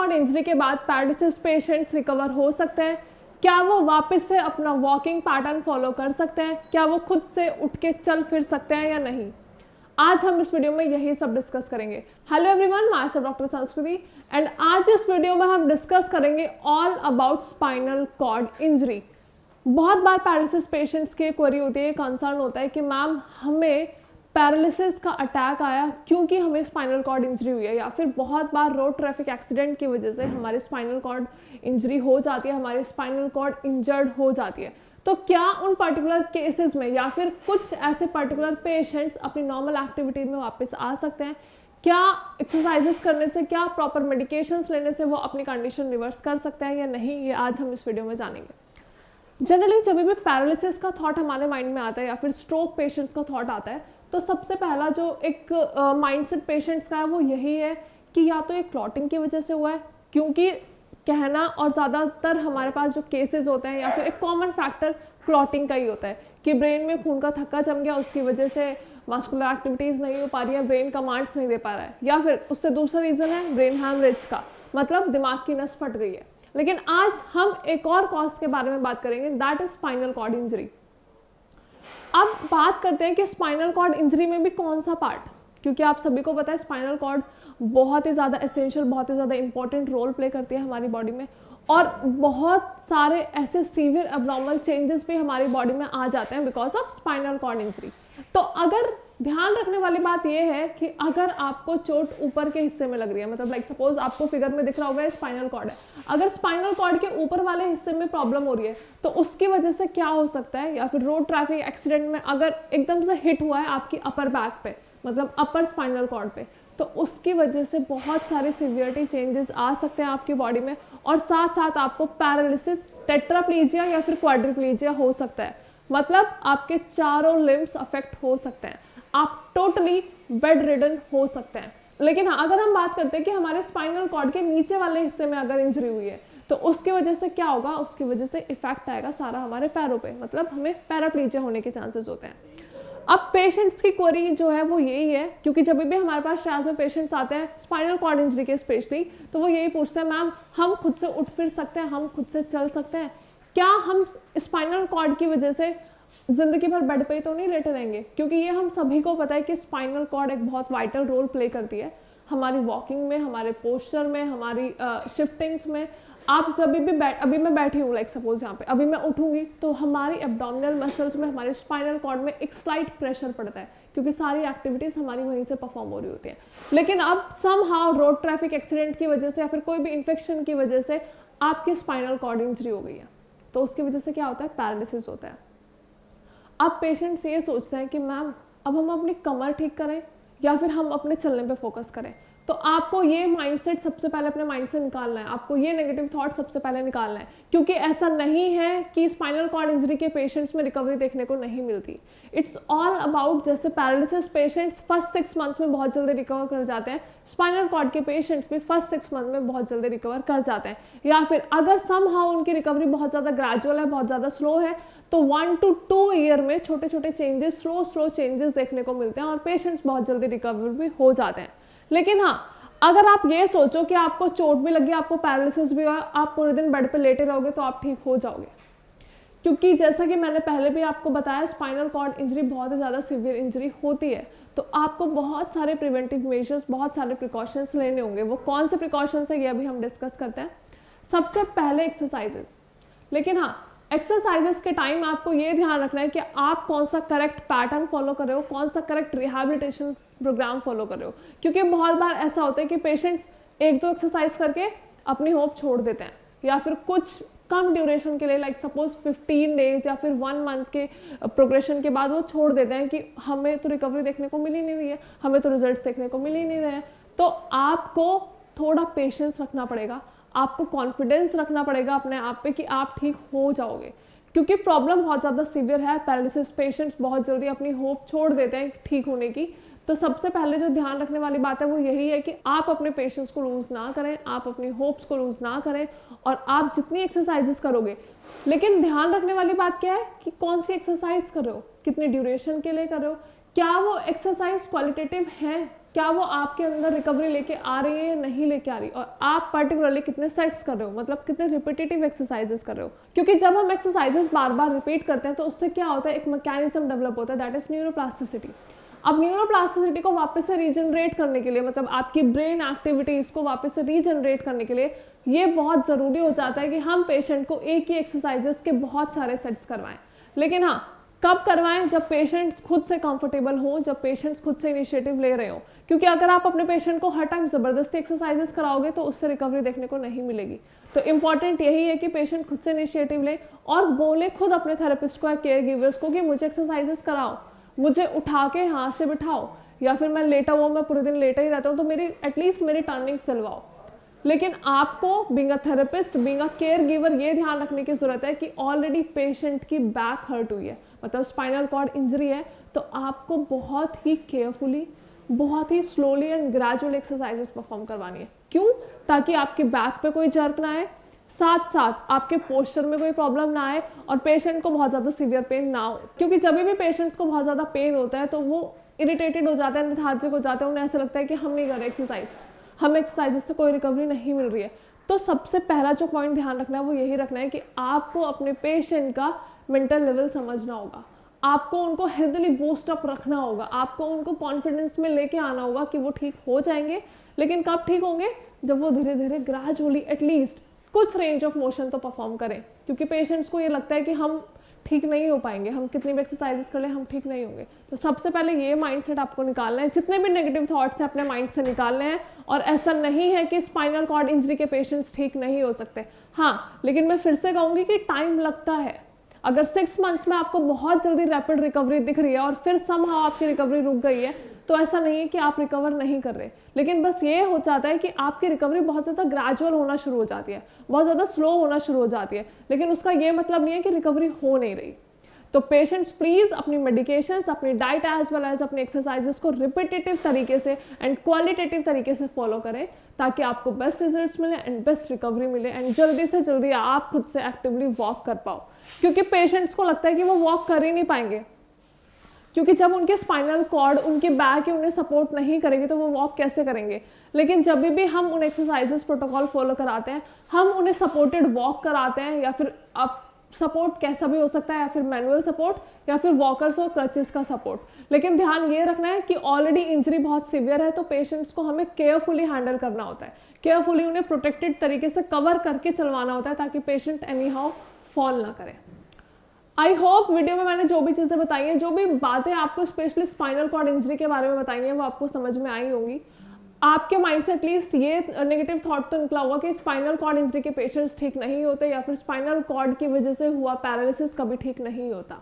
Cord injury के बाद paralysis patients recover हो सकते हैं? क्या वो वापस से अपना वॉकिंग पैटर्न फॉलो कर सकते हैं? क्या वो खुद से उठ के चल फिर सकते हैं या नहीं? आज हम इस वीडियो में यही सब डिस्कस करेंगे। Hello everyone, myself doctor Sanskriti and आज इस वीडियो में हम डिस्कस करेंगे all about spinal cord injury. बहुत बार पैरालिसिस पेशेंट्स की क्वेरी होती है, कंसर्न होता है कि मैम हमें पैरालिसिस का अटैक आया क्योंकि हमें स्पाइनल कॉर्ड इंजरी हुई है, या फिर बहुत बार रोड ट्रैफिक एक्सीडेंट की वजह से हमारे स्पाइनल कॉर्ड इंजरी हो जाती है, हमारे स्पाइनल कॉर्ड इंजर्ड हो जाती है। तो क्या उन पर्टिकुलर केसेस में या फिर कुछ ऐसे पर्टिकुलर पेशेंट्स अपनी नॉर्मल एक्टिविटी में वापस आ सकते हैं? क्या एक्सरसाइजेस करने से, क्या प्रॉपर मेडिकेशंस लेने से वो अपनी कंडीशन रिवर्स कर सकते हैं या नहीं, ये आज हम इस वीडियो में जानेंगे। जनरली जब भी पैरालिसिस का थॉट हमारे माइंड में आता है या फिर स्ट्रोक पेशेंट्स का थॉट आता है, तो सबसे पहला जो एक माइंडसेट पेशेंट्स का है वो यही है कि या तो ये क्लॉटिंग की वजह से हुआ है, क्योंकि कहना और ज़्यादातर हमारे पास जो केसेस होते हैं या फिर एक कॉमन फैक्टर क्लॉटिंग का ही होता है कि ब्रेन में खून का थक्का जम गया, उसकी वजह से मस्कुलर एक्टिविटीज़ नहीं हो पा रही है, ब्रेन कमांड्स नहीं दे पा रहा है, या फिर उससे दूसरा रीज़न है ब्रेन हैमरेज का, मतलब दिमाग की नस फट गई है। लेकिन आज हम एक और कॉज के बारे में बात करेंगे, that is spinal cord injury. अब बात करते हैं कि स्पाइनल कॉर्ड इंजरी में भी कौन सा पार्ट, क्योंकि आप सभी को पता है स्पाइनल कॉर्ड बहुत ही ज़्यादा एसेंशियल, बहुत ही ज़्यादा इंपॉर्टेंट रोल प्ले करती है हमारी बॉडी में, और बहुत सारे ऐसे सीवियर एब्नॉर्मल चेंजेस भी हमारी बॉडी में आ जाते हैं because of spinal cord injury. तो अगर ध्यान रखने वाली बात यह है कि अगर आपको चोट ऊपर के हिस्से में लग रही है, मतलब लाइक सपोज आपको फिगर में दिख रहा होगा स्पाइनल कॉर्ड है, अगर स्पाइनल कॉर्ड के ऊपर वाले हिस्से में प्रॉब्लम हो रही है तो उसकी वजह से क्या हो सकता है, या फिर रोड ट्रैफिक एक्सीडेंट में अगर एकदम से हिट हुआ है आपकी अपर बैक पे, मतलब अपर स्पाइनल कॉर्ड पे, तो उसकी वजह से बहुत सारे सिवियरिटी चेंजेस आ सकते हैं आपकी बॉडी में, और साथ साथ आपको पैरालिसिस, टेट्राप्लेजिया या फिर क्वाड्रिप्लेजिया हो सकता है, मतलब आपके चारों लिम्स अफेक्ट हो सकते हैं, आप टोटली बेड रिडन हो सकते हैं। लेकिन हाँ, अगर हम बात करते हैं कि हमारे स्पाइनल कॉर्ड के नीचे वाले हिस्से में अगर इंजरी हुई है तो उसकी वजह से क्या होगा, उसकी वजह से इफेक्ट आएगा सारा हमारे पैरों पे, मतलब हमें पैराप्लेजिया होने के चांसेस होते हैं। अब पेशेंट्स की क्वेरी जो है वो यही है, क्योंकि जब भी हमारे पास ट्रांस में पेशेंट्स आते हैं स्पाइनल कॉर्ड इंजरी के स्पेशली, तो वो यही पूछते हैं मैम हम खुद से उठ फिर सकते हैं, हम खुद से चल सकते हैं, क्या हम स्पाइनल कॉर्ड की वजह से जिंदगी भर बेड पे तो नहीं लेटे रहेंगे? क्योंकि ये हम सभी को पता है कि स्पाइनल कॉर्ड एक बहुत वाइटल रोल प्ले करती है हमारी वॉकिंग में, हमारे पोस्चर में, हमारी शिफ्टिंग्स में। आप जब भी अभी मैं बैठी हूँ, लाइक सपोज यहाँ पे अभी मैं उठूंगी तो हमारी एब्डोमिनल मसल्स में, हमारे स्पाइनल कॉर्ड में एक स्लाइट प्रेशर पड़ता है, क्योंकि सारी एक्टिविटीज हमारी वहीं से परफॉर्म हो रही होती है। लेकिन अब समहाउ रोड ट्रैफिक एक्सीडेंट की वजह से या फिर कोई भी इन्फेक्शन की वजह से आपकी स्पाइनल कॉर्ड इंजरी हो गई है, तो उसकी वजह से क्या होता है, पैरालिसिस होता है। अब पेशेंट्स ये सोचते हैं कि मैम अब हम अपनी कमर ठीक करें या फिर हम अपने चलने पे फोकस करें। तो आपको ये माइंडसेट सबसे पहले अपने माइंड से निकालना है, आपको ये नेगेटिव थॉट सबसे पहले निकालना है, क्योंकि ऐसा नहीं है कि स्पाइनल कॉर्ड इंजरी के पेशेंट्स में रिकवरी देखने को नहीं मिलती। इट्स ऑल अबाउट, जैसे पैरालिसिस पेशेंट्स फर्स्ट 6 मंथ्स में बहुत जल्दी रिकवर कर जाते हैं, स्पाइनल कॉर्ड के पेशेंट्स भी फर्स्ट 6 मंथ में बहुत जल्दी रिकवर कर जाते हैं, या फिर अगर समहाउ उनकी रिकवरी बहुत ज़्यादा ग्रेजुअल है, बहुत ज़्यादा स्लो है, तो 1 to 2 ईयर में छोटे छोटे चेंजेस, स्लो चेंजेस देखने को मिलते हैं और पेशेंट्स बहुत जल्दी रिकवर भी हो जाते हैं। लेकिन हाँ, अगर आप ये सोचो कि आपको चोट भी लगी, आपको पैरालिसिस भी हुआ, आप पूरे दिन बेड पे लेटे रहोगे तो आप ठीक हो जाओगे, क्योंकि जैसा कि मैंने पहले भी आपको बताया स्पाइनल कॉर्ड इंजरी बहुत ही ज़्यादा सीवियर इंजरी होती है, तो आपको बहुत सारे प्रिवेंटिव मेजर्स, बहुत सारे प्रिकॉशंस लेने होंगे। वो कौन से प्रिकॉशंस है ये अभी हम डिस्कस करते हैं। सबसे पहले एक्सरसाइजेस। लेकिन हाँ, एक्सरसाइजेस के टाइम आपको ये ध्यान रखना है कि आप कौन सा करेक्ट पैटर्न फॉलो कर रहे हो, कौन सा करेक्ट रिहैबिलिटेशन प्रोग्राम फॉलो कर रहे हो, क्योंकि बहुत बार ऐसा होता है कि पेशेंट्स 1-2 एक्सरसाइज करके अपनी होप छोड़ देते हैं, या फिर कुछ कम ड्यूरेशन के लिए, लाइक सपोज 15 डेज या फिर 1 मंथ के प्रोग्रेशन के बाद वो छोड़ देते हैं कि हमें तो रिकवरी देखने को मिल ही नहीं रही है, हमें तो रिजल्ट्स देखने को मिल ही नहीं रहे हैं। तो आपको थोड़ा पेशेंस रखना पड़ेगा, आपको कॉन्फिडेंस रखना पड़ेगा अपने आप पे कि आप ठीक हो जाओगे, क्योंकि प्रॉब्लम बहुत ज़्यादा सीवियर है। पैरालिसिस पेशेंट्स बहुत जल्दी अपनी होप छोड़ देते हैं ठीक होने की। तो सबसे पहले जो ध्यान रखने वाली बात है वो यही है कि आप अपने पेशेंस को लूज ना करें, आप अपनी होप्स को लूज ना करें, और आप जितनी एक्सरसाइजेस करोगे, लेकिन ध्यान रखने वाली बात क्या है कि कौन सी एक्सरसाइज कर रहे हो, कितनी ड्यूरेशन के लिए कर रहे हो, क्या वो एक्सरसाइज क्वालिटेटिव है, क्या वो आपके अंदर रिकवरी लेके आ रही है या नहीं लेके आ रही, और आप पर्टिकुलरली कितने सेट्स कर रहे हो, मतलब कितने रिपीटेटिव एक्सरसाइजेस कर रहे हो। क्योंकि जब हम एक्सरसाइजेस बार बार रिपीट करते हैं तो उससे क्या होता है, एक मैकेनिज्म डेवलप होता है, दैट इज न्यूरोप्लास्टिसिटी। अब न्यूरोप्लास्टिसिटी को वापस से रीजनरेट करने के लिए, मतलब आपकी ब्रेन एक्टिविटीज को वापस से रीजनरेट करने के लिए ये बहुत ज़रूरी हो जाता है कि हम पेशेंट को एक ही एक्सरसाइजेस के बहुत सारे सेट्स करवाएं। लेकिन हाँ, कब करवाएं, जब पेशेंट्स खुद से कंफर्टेबल हो, जब पेशेंट्स खुद से इनिशिएटिव ले रहे हो। क्योंकि अगर आप अपने पेशेंट को हर टाइम ज़बरदस्ती एक्सरसाइजेस कराओगे तो उससे रिकवरी देखने को नहीं मिलेगी। तो इंपॉर्टेंट यही है कि पेशेंट खुद से इनिशिएटिव ले और बोले खुद अपने थेरेपिस्ट को या केयर गिवर्स को कि मुझे एक्सरसाइजेस कराओ, मुझे उठा के हाथ से बिठाओ, या फिर मैं लेटा हुआ, मैं पूरे दिन लेटा ही रहता हूँ तो मेरी एटलीस्ट मेरी टर्निंग्स दिलवाओ। लेकिन आपको being a therapist, being a care giver, ये ध्यान रखने की जरूरत है कि ऑलरेडी पेशेंट की बैक हर्ट हुई है, मतलब स्पाइनल कॉर्ड इंजरी है, तो आपको बहुत ही केयरफुली, बहुत ही slowly and gradual exercises perform करवानी है। क्यों? ताकि आपके बैक पे कोई जर्क ना आए, साथ साथ आपके पोस्चर में कोई प्रॉब्लम ना आए और पेशेंट को बहुत ज़्यादा सीवियर पेन ना हो। क्योंकि जब भी पेशेंट्स को बहुत ज़्यादा पेन होता है तो वो इरिटेटेड हो जाते हैं, लेथार्जिक हो जाते हैं, उन्हें ऐसा लगता है कि हम नहीं कर रहे एक्सरसाइज, हम एक्सरसाइज से कोई रिकवरी नहीं मिल रही है। तो सबसे पहला जो पॉइंट ध्यान रखना है वो यही रखना है कि आपको अपने पेशेंट का मेंटल लेवल समझना होगा, आपको उनको हेल्थली बूस्ट अप रखना होगा, आपको उनको कॉन्फिडेंस में लेके आना होगा कि वो ठीक हो जाएंगे। लेकिन कब ठीक होंगे? जब वो धीरे धीरे ग्रेजुअली एटलीस्ट कुछ रेंज ऑफ मोशन तो परफॉर्म करें। क्योंकि पेशेंट्स को ये लगता है कि हम ठीक नहीं हो पाएंगे, हम कितनी भी एक्सरसाइजेस कर लें हम ठीक नहीं होंगे। तो सबसे पहले ये माइंडसेट आपको निकालना है, जितने भी नेगेटिव थॉट्स हैं अपने माइंड से निकालने हैं। और ऐसा नहीं है कि स्पाइनल कॉर्ड इंजरी के पेशेंट्स ठीक नहीं हो सकते, हाँ, लेकिन मैं फिर से कहूँगी कि टाइम लगता है। अगर 6 मंथ्स में आपको बहुत जल्दी रैपिड रिकवरी दिख रही है और फिर समहाउ आपकी रिकवरी रुक गई है, तो ऐसा नहीं है कि आप रिकवर नहीं कर रहे, लेकिन बस ये हो जाता है कि आपकी रिकवरी बहुत ज़्यादा ग्रेजुअल होना शुरू हो जाती है, बहुत ज़्यादा स्लो होना शुरू हो जाती है। लेकिन उसका ये मतलब नहीं है कि रिकवरी हो नहीं रही। तो पेशेंट्स प्लीज़ अपनी मेडिकेशंस, अपनी डाइट एज वेल एज अपनी एक्सरसाइजेस को रिपीटेटिव तरीके से एंड क्वालिटेटिव तरीके से फॉलो करें, ताकि आपको बेस्ट रिजल्ट्स मिले एंड बेस्ट रिकवरी मिले एंड जल्दी से जल्दी आप खुद से एक्टिवली वॉक कर पाओ। क्योंकि पेशेंट्स को लगता है कि वो वॉक कर ही नहीं पाएंगे, क्योंकि जब उनके स्पाइनल कॉर्ड, उनकी बैक उन्हें सपोर्ट नहीं करेगी तो वो वॉक कैसे करेंगे। लेकिन जब भी हम उन एक्सरसाइजेस प्रोटोकॉल फॉलो कराते हैं, हम उन्हें सपोर्टेड वॉक कराते हैं, या फिर आप सपोर्ट कैसा भी हो सकता है, या फिर मैनुअल सपोर्ट या फिर वॉकर्स और क्रचेस का सपोर्ट। लेकिन ध्यान ये रखना है कि ऑलरेडी इंजरी बहुत सीवियर है, तो पेशेंट्स को हमें केयरफुली हैंडल करना होता है, केयरफुली उन्हें प्रोटेक्टेड तरीके से कवर करके चलवाना होता है, ताकि पेशेंट एनी हाउ फॉल ना करे। आई होप वीडियो में मैंने जो भी चीज़ें बताई हैं, जो भी बातें आपको स्पेशली स्पाइनल कॉर्ड इंजरी के बारे में बताई हैं, वो आपको समझ में आई होंगी। आपके माइंड से एटलीस्ट ये नेगेटिव थॉट तो निकला होगा कि स्पाइनल कॉर्ड इंजरी के पेशेंट्स ठीक नहीं होते, या फिर स्पाइनल कॉर्ड की वजह से हुआ पैरालिसिस कभी ठीक नहीं होता।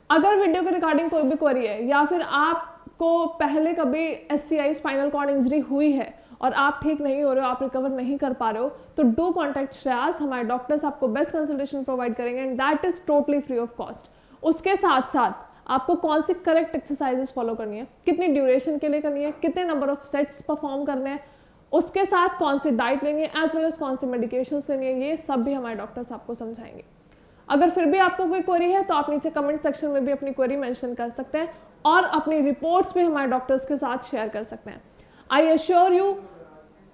अगर वीडियो के रिगार्डिंग कोई भी क्वेरी है, या फिर आपको पहले कभी SCI स्पाइनल कॉर्ड इंजरी हुई है और आप ठीक नहीं हो रहे हो, आप रिकवर नहीं कर पा रहे हो, तो डू कॉन्टैक्ट श्रेयास। हमारे डॉक्टर्स आपको बेस्ट कंसल्टेशन प्रोवाइड करेंगे and that is totally free of cost. उसके साथ साथ आपको कौन सी करेक्ट एक्सरसाइजेस फॉलो करनी है, कितनी ड्यूरेशन के लिए करनी है, कितने नंबर ऑफ सेट्स परफॉर्म करने हैं, उसके साथ कौन सी डाइट लेनी है, एज वेल एज कौन सी मेडिकेशंस लेनी है, ये सब भी हमारे डॉक्टर्स आपको समझाएंगे। अगर फिर भी आपको कोई क्वेरी है तो आप नीचे कमेंट सेक्शन में भी अपनी क्वेरी मेंशन कर सकते हैं और अपनी रिपोर्ट्स भी हमारे डॉक्टर्स के साथ शेयर कर सकते हैं। आई एश्योर यू,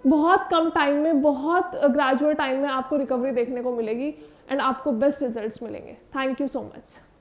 बहुत कम टाइम में, बहुत ग्रेजुअल टाइम में आपको रिकवरी देखने को मिलेगी एंड आपको बेस्ट रिजल्ट्स मिलेंगे। Thank you so much.